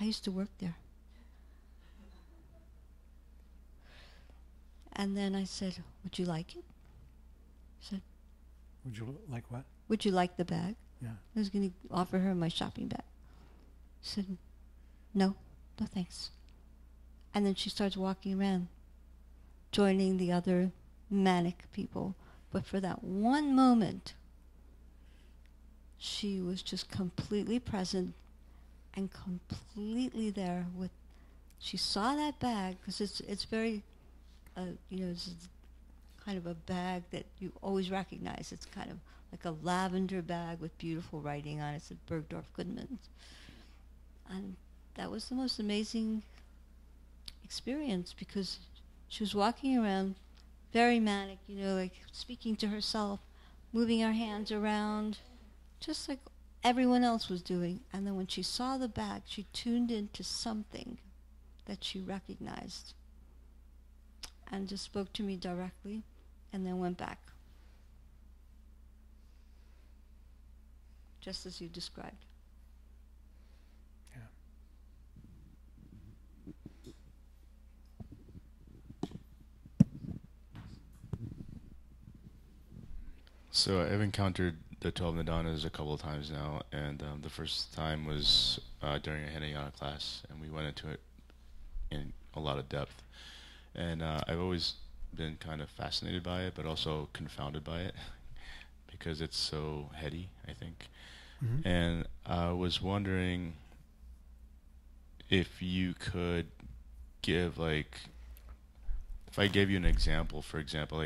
I used to work there. And then I said, would you like it? She said, Would you like what? Would you like the bag? Yeah. I was going to offer her my shopping bag. She said, no thanks. And then she starts walking around, joining the other manic people. But for that one moment, she was just completely present and completely there with, she saw that bag, because it's very, it's kind of a bag that you always recognize. It's kind of like a lavender bag with beautiful writing on it. It's at Bergdorf Goodman. And that was the most amazing experience, because she was walking around very manic, like speaking to herself, moving her hands around, just like everyone else was doing. And then when she saw the bag, she tuned into something that she recognized and just spoke to me directly and then went back. Just as you described. So I've encountered the 12 Nidanas a couple of times now, and the first time was during a Hinayana class, and we went into it in a lot of depth. And I've always been kind of fascinated by it, but also confounded by it, because it's so heady, I think. Mm-hmm. And I was wondering if you could give, if I gave you an example, for example,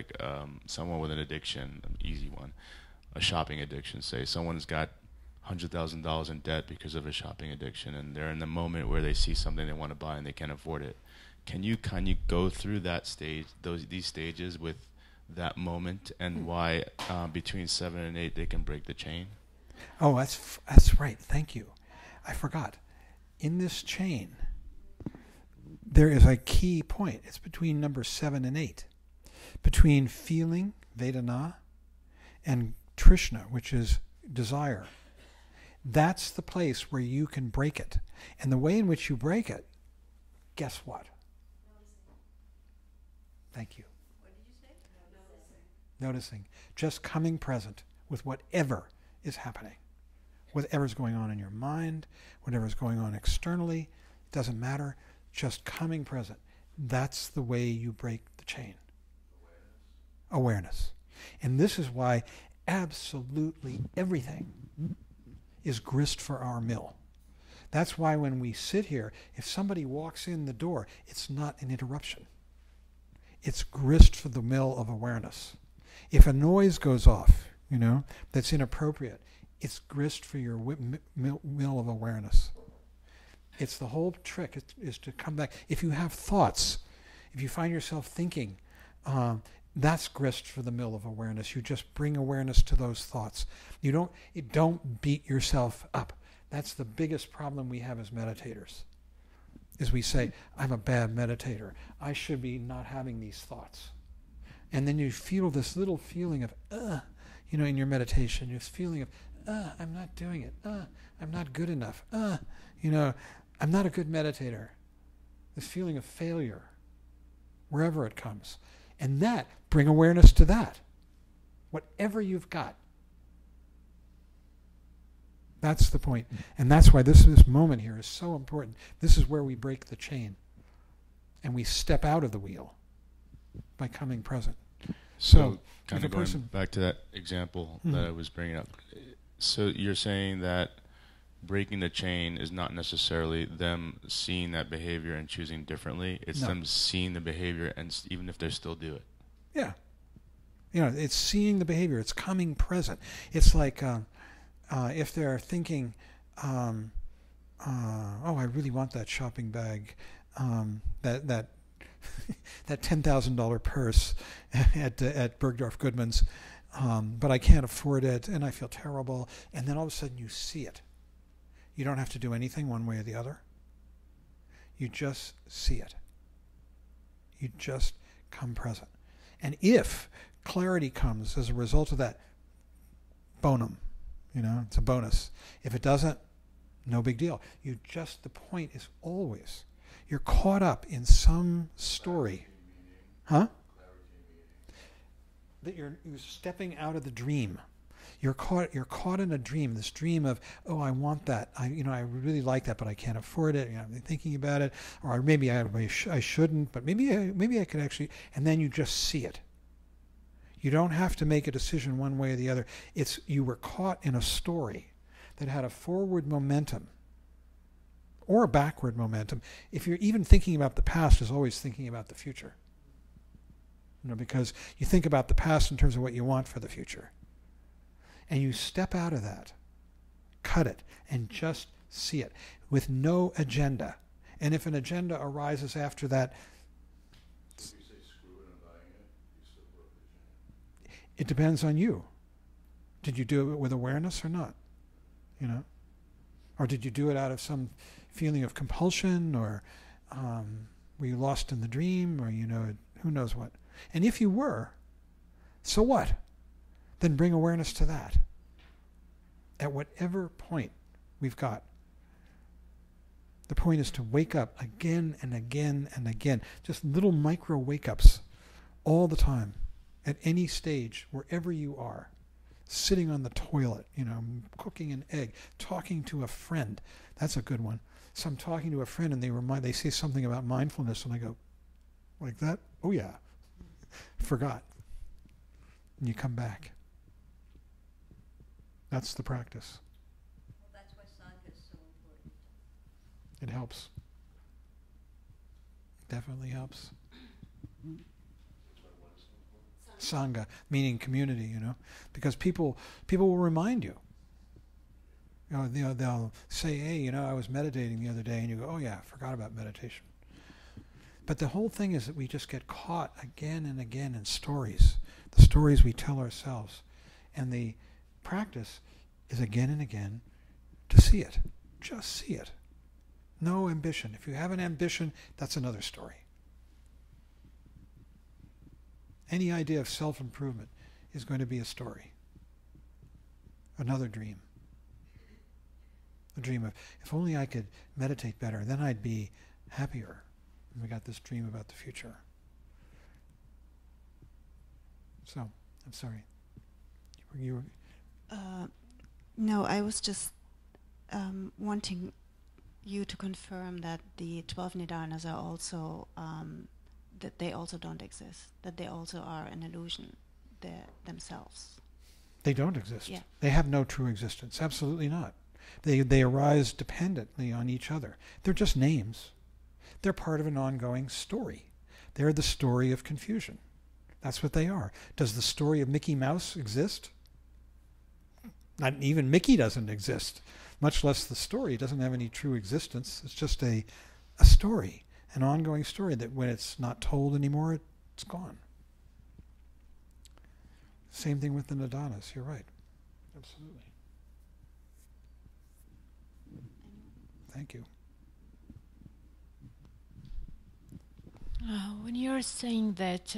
someone with an addiction, an easy one, a shopping addiction, say someone's got $100,000 in debt because of a shopping addiction, and they're in the moment where they see something they want to buy and they can't afford it. Can you go through that stage, these stages with that moment, and why between 7 and 8 they can break the chain? Oh, that's right. Thank you. I forgot. In this chain, there is a key point. It's between numbers 7 and 8. Between feeling, Vedana, and Trishna, which is desire. That's the place where you can break it. And the way in which you break it, guess what? Thank you. What did you say? Noticing. Just coming present with whatever is happening. Whatever's going on in your mind, whatever's going on externally, it doesn't matter. Just coming present. That's the way you break the chain. Awareness. And this is why absolutely everything is grist for our mill. That's why when we sit here, if somebody walks in the door, it's not an interruption. It's grist for the mill of awareness. If a noise goes off, that's inappropriate, it's grist for your mill of awareness. It's the whole trick is to come back. If you have thoughts, if you find yourself thinking, that's grist for the mill of awareness. You just bring awareness to those thoughts. You don't beat yourself up. That's the biggest problem we have as meditators, is we say, I'm a bad meditator. I should be not having these thoughts. And then you feel this little feeling of, in your meditation, this feeling of, I'm not doing it. I'm not good enough. I'm not a good meditator. This feeling of failure, wherever it comes. And bring awareness to that. Whatever you've got. That's the point. And that's why this moment here is so important. This is where we break the chain. And we step out of the wheel by coming present. So kind of going back to that example that I was bringing up. So you're saying that breaking the chain is not necessarily them seeing that behavior and choosing differently. It's them seeing the behavior, and even if they still do it. Yeah. It's seeing the behavior. It's coming present. It's like if they're thinking, oh, I really want that shopping bag, that that $10,000 purse at Bergdorf Goodman's, but I can't afford it, and I feel terrible. And then all of a sudden you see it. You don't have to do anything one way or the other. You just see it. You just come present. And if clarity comes as a result of that, bonum, it's a bonus. If it doesn't, no big deal. The point is always, you're caught up in some story. Huh? That you're stepping out of the dream. You're caught in a dream, this dream of, oh, I want that. I really like that, but I can't afford it. I'm thinking about it, or maybe I shouldn't, but maybe I could actually. And then you just see it. You don't have to make a decision one way or the other. You were caught in a story that had a forward momentum or a backward momentum. If you're even thinking about the past, is always thinking about the future. Because you think about the past in terms of what you want for the future. And you step out of that, cut it, and just see it with no agenda. And if an agenda arises after that, if you say screw it and buying it, you still broke the chain. It depends on you. Did you do it with awareness or not? Or did you do it out of some feeling of compulsion, or were you lost in the dream, or who knows what? And if you were, so what? Then bring awareness to that. At whatever point we've got. The point is to wake up again and again and again. Just little micro wake-ups all the time. At any stage, wherever you are. Sitting on the toilet, cooking an egg, talking to a friend. That's a good one. So I'm talking to a friend and they say something about mindfulness and I go, like that? Oh yeah. Forgot. And you come back. That's the practice. Well, that's why Sangha is so important. It helps. Definitely helps. Sangha, meaning community, because people will remind you. They'll say, hey, I was meditating the other day, and you go, oh yeah, I forgot about meditation. But the whole thing is that we just get caught again and again in stories, the stories we tell ourselves. And the practice is again and again to see it. Just see it. No ambition. If you have an ambition, that's another story. Any idea of self-improvement is going to be a story. Another dream. A dream of, if only I could meditate better, then I'd be happier. And we got this dream about the future. So, I'm sorry. You were No, I was just wanting you to confirm that the 12 Nidanas are also, that they also don't exist, that they also are an illusion themselves. They don't exist. Yeah. They have no true existence. Absolutely not. They arise dependently on each other. They're just names. They're part of an ongoing story. They're the story of confusion. That's what they are. Does the story of Mickey Mouse exist? Not even Mickey doesn't exist, much less the story. It doesn't have any true existence. It's just a story, an ongoing story that when it's not told anymore, it's gone. Same thing with the Nidanas. You're right. Absolutely. Thank you. When you're saying that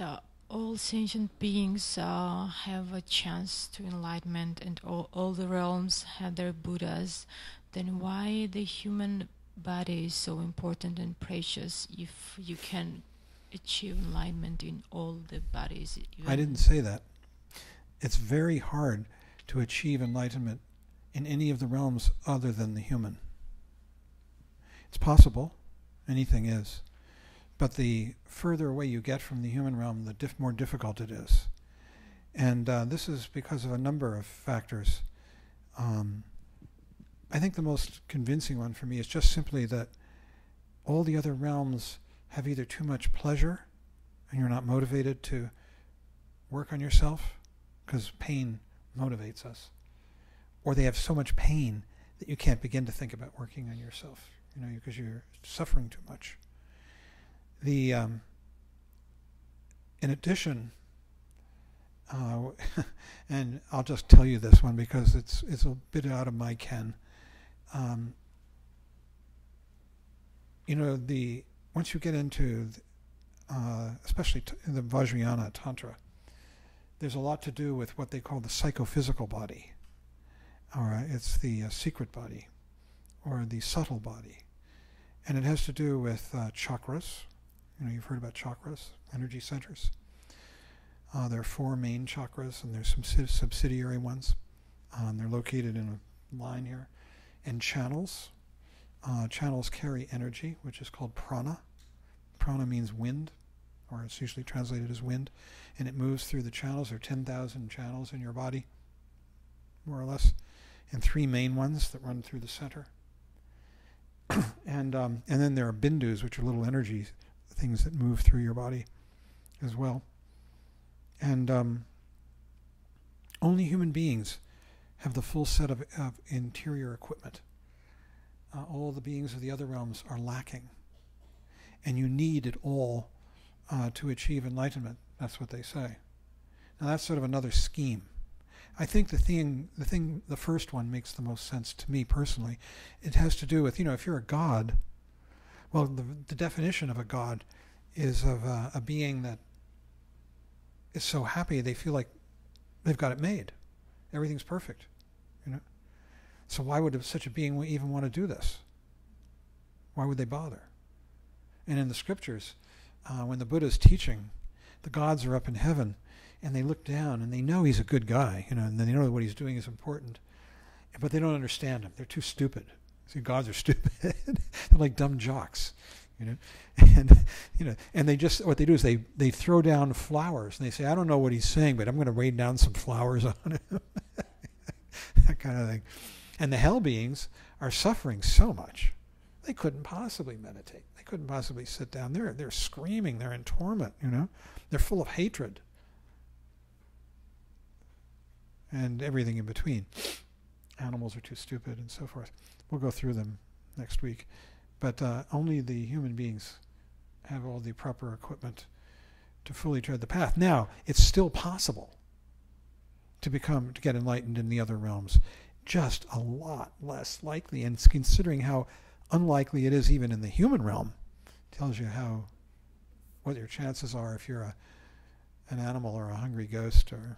all sentient beings have a chance to enlightenment and all the realms have their Buddhas, then why the human body is so important and precious if you can achieve enlightenment in all the bodies? I didn't say that. It's very hard to achieve enlightenment in any of the realms other than the human. It's possible. Anything is. But the further away you get from the human realm, the more difficult it is. And this is because of a number of factors. I think the most convincing one for me is just simply that all the other realms have either too much pleasure and you're not motivated to work on yourself because pain motivates us, or they have so much pain that you can't begin to think about working on yourself, because you're suffering too much. In addition, and I'll just tell you this one because it's a bit out of my ken. Once you get into, especially in the Vajrayana Tantra, there's a lot to do with what they call the psychophysical body. All right, it's the secret body, or the subtle body, and it has to do with chakras. You've heard about chakras, energy centers. There are 4 main chakras, and there's some subsidiary ones. They're located in a line here. And channels. Channels carry energy, which is called prana. Prana means wind, or it's usually translated as wind, and it moves through the channels. There are 10,000 channels in your body, more or less, and 3 main ones that run through the center. And then there are bindus, which are little energy things that move through your body as well. And only human beings have the full set of interior equipment. All the beings of the other realms are lacking. And you need it all to achieve enlightenment. That's what they say. Now that's sort of another scheme. I think the first one makes the most sense to me personally. It has to do with, if you're a god, well, the definition of a god is of a being that is so happy they feel like they've got it made. Everything's perfect, So why would such a being even want to do this? Why would they bother? And in the scriptures, when the Buddha's teaching, the gods are up in heaven, and they look down, and they know he's a good guy, and they know that what he's doing is important, but they don't understand him. They're too stupid. See, gods are stupid. They're like dumb jocks, and they just, what they do is they throw down flowers, and they say, I don't know what he's saying, but I'm going to rain down some flowers on him. That kind of thing. And the hell beings are suffering so much, they couldn't possibly meditate. They couldn't possibly sit down. They're screaming. They're in torment, They're full of hatred. And everything in between. Animals are too stupid and so forth. We'll go through them next week. But only the human beings have all the proper equipment to fully tread the path. Now, it's still possible to get enlightened in the other realms. Just a lot less likely. And it's considering how unlikely it is even in the human realm, tells you what your chances are if you're an animal or a hungry ghost, or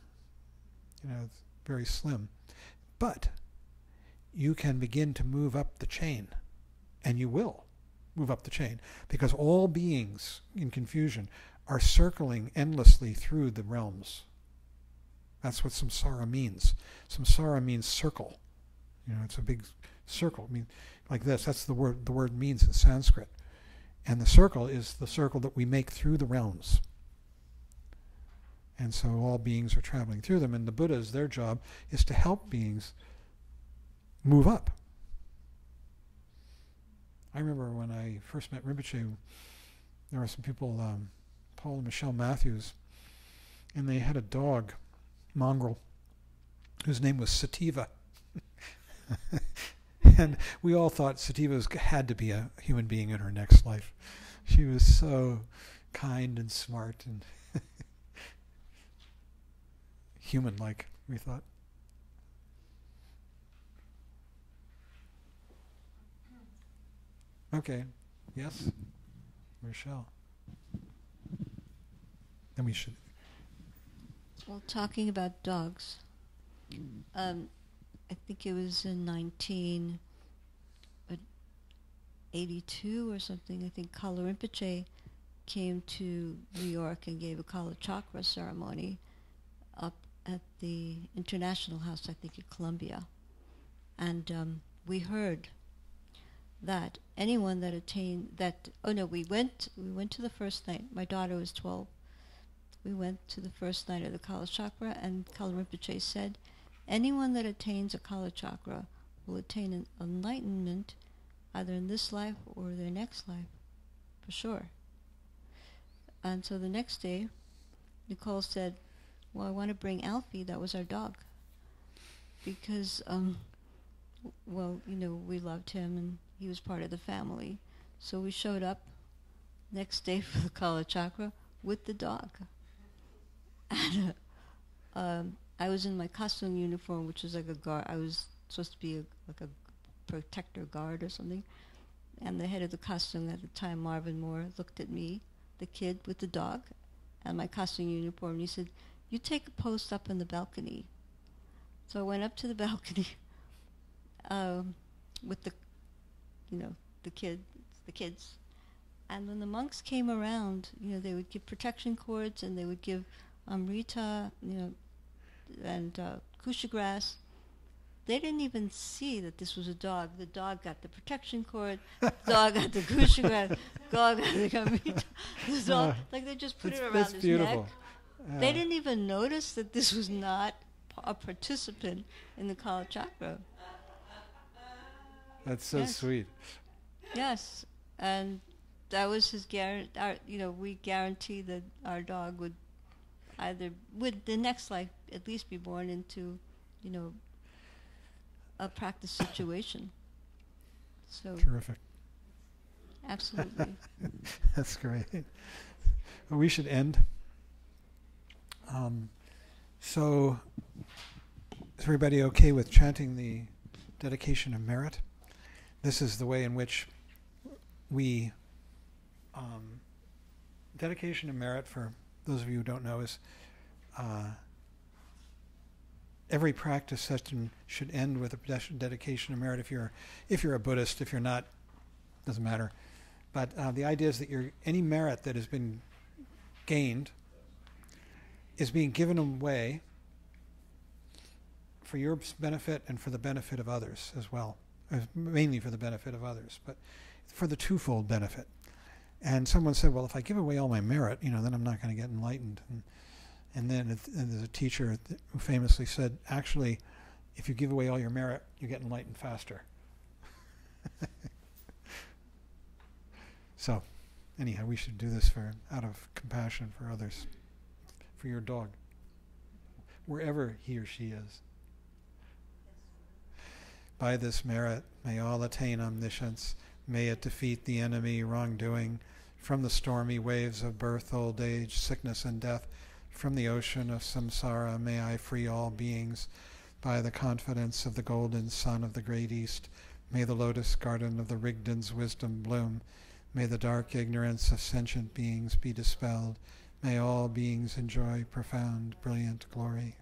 it's very slim. But you can begin to move up the chain, and you will move up the chain, because all beings in confusion are circling endlessly through the realms. That's what samsara means. Samsara means circle. It's a big circle. Like this. That's the word means in Sanskrit. And the circle is the circle that we make through the realms. And so all beings are traveling through them, and the Buddhas, their job is to help beings move up, I remember when I first met Rinpoche, there were some people, Paul and Michelle Matthews, and they had a dog, mongrel, whose name was Sativa. And we all thought Sativa had to be a human being in her next life. She was so kind and smart and human-like, we thought. Okay. Yes? Michelle. Then we should... Well, talking about dogs, I think it was in 1982 or something. I think Kala Rinpoche came to New York and gave a Kala Chakra ceremony up at the International House, I think in Columbia. And we heard that anyone that attained that, we went to the first night. My daughter was 12. We went to the first night of the Kala Chakra, and Kala Rinpoche said, anyone that attains a Kala Chakra will attain an enlightenment either in this life or their next life, for sure. And so the next day, Nicole said, well, I want to bring Alfie, that was our dog, because, we loved him and he was part of the family. So we showed up next day for the Kala Chakra with the dog. And I was in my costume uniform, which was like a guard. I was supposed to be like a protector guard or something. And the head of the costume at the time, Marvin Moore, looked at me, the kid with the dog, and my costume uniform, and he said, you take a post up in the balcony. So I went up to the balcony with the kids. And when the monks came around, they would give protection cords, and they would give amrita, and kusha grass. They didn't even see that this was a dog. The dog got the protection cord, the dog got the kusha grass, dog got the amrita. The dog, like they just put it around his neck. They didn't even notice that this was not a participant in the Kala Chakra. That's so sweet. Yes, and that was his guarantee. We guarantee that our dog would the next life at least be born into, a practice situation. So terrific. Absolutely. That's great. Well, we should end. So, is everybody okay with chanting the dedication of merit? This is the way in which we... dedication of merit, for those of you who don't know, is every practice session should end with a dedication of merit. If you're a Buddhist, if you're not, doesn't matter. But the idea is that any merit that has been gained is being given away for your benefit and for the benefit of others as well. Mainly for the benefit of others, but for the twofold benefit. And someone said, well, if I give away all my merit, then I'm not going to get enlightened. And then there's a teacher who famously said, actually, if you give away all your merit, you get enlightened faster. So, anyhow, we should do this out of compassion for others, for your dog, wherever he or she is. By this merit, may all attain omniscience. May it defeat the enemy wrongdoing. From the stormy waves of birth, old age, sickness, and death, from the ocean of samsara, may I free all beings. By the confidence of the golden sun of the great East, may the lotus garden of the Rigden's wisdom bloom. May the dark ignorance of sentient beings be dispelled. May all beings enjoy profound, brilliant glory.